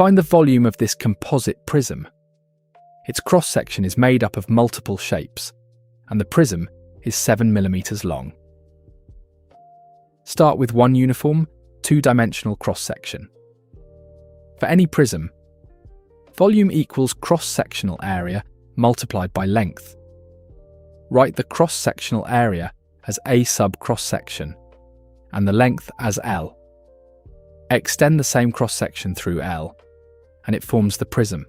Find the volume of this composite prism. Its cross-section is made up of multiple shapes, and the prism is 7 millimeters long. Start with one uniform, two-dimensional cross-section. For any prism, volume equals cross-sectional area multiplied by length. Write the cross-sectional area as A sub cross-section and the length as L. Extend the same cross-section through L, and it forms the prism.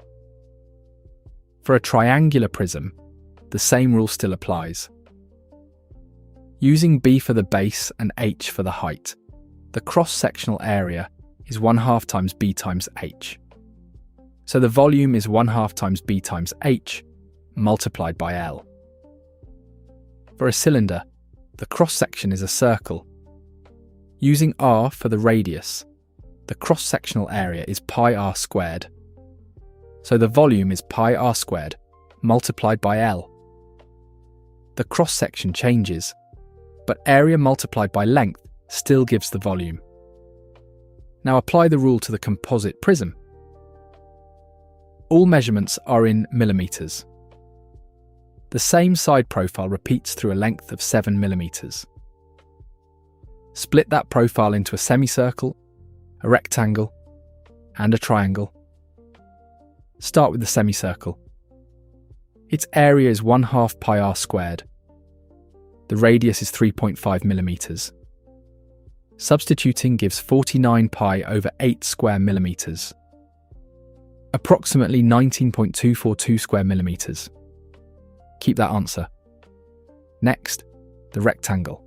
For a triangular prism, the same rule still applies. Using B for the base and H for the height, the cross-sectional area is 1/2 times B times H. So the volume is 1/2 times B times H multiplied by L. For a cylinder, the cross-section is a circle. Using R for the radius, the cross-sectional area is pi r squared. So the volume is pi r squared multiplied by L. The cross-section changes, but area multiplied by length still gives the volume. Now apply the rule to the composite prism. All measurements are in millimeters. The same side profile repeats through a length of 7 millimeters. Split that profile into a semicircle, a rectangle, and a triangle. Start with the semicircle. Its area is 1/2 pi r squared. The radius is 3.5 millimeters. Substituting gives 49 pi over 8 square millimeters, approximately 19.242 square millimeters. Keep that answer. Next, the rectangle.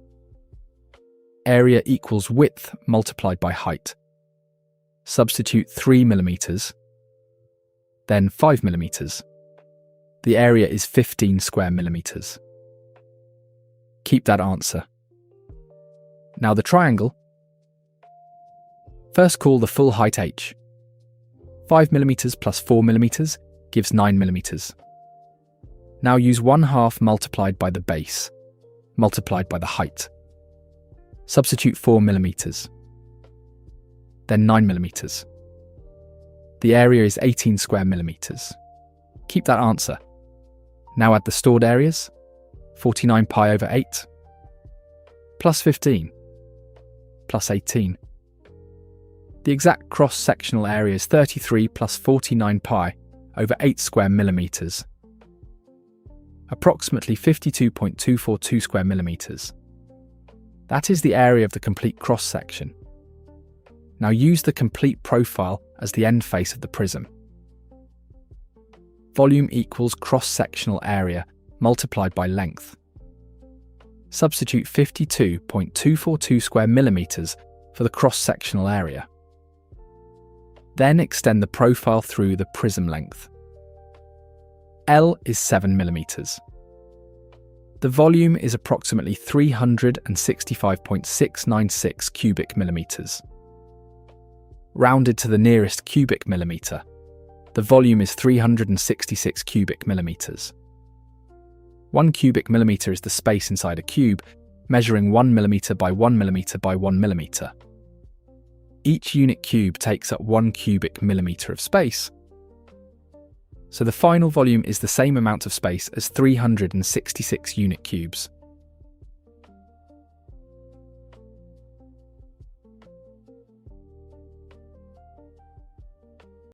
Area equals width multiplied by height. Substitute 3 millimeters, then 5 millimeters. The area is 15 square millimeters. Keep that answer. Now the triangle. First call the full height h. 5 millimeters plus 4 millimeters gives 9 millimeters. Now use 1/2 multiplied by the base, multiplied by the height. Substitute 4 millimeters, then 9 millimeters. The area is 18 square millimeters. Keep that answer. Now add the stored areas, 49 pi over 8, plus 15, plus 18. The exact cross-sectional area is 33 plus 49 pi over 8 square millimeters, approximately 52.242 square millimeters. That is the area of the complete cross-section. Now use the complete profile as the end face of the prism. Volume equals cross-sectional area multiplied by length. Substitute 52.242 square millimeters for the cross-sectional area. Then extend the profile through the prism length. L is 7 millimeters. The volume is approximately 365.696 cubic millimeters. Rounded to the nearest cubic millimeter, the volume is 366 cubic millimeters. 1 cubic millimeter is the space inside a cube, measuring 1 millimeter by 1 millimeter by 1 millimeter. Each unit cube takes up 1 cubic millimeter of space. So the final volume is the same amount of space as 366 unit cubes.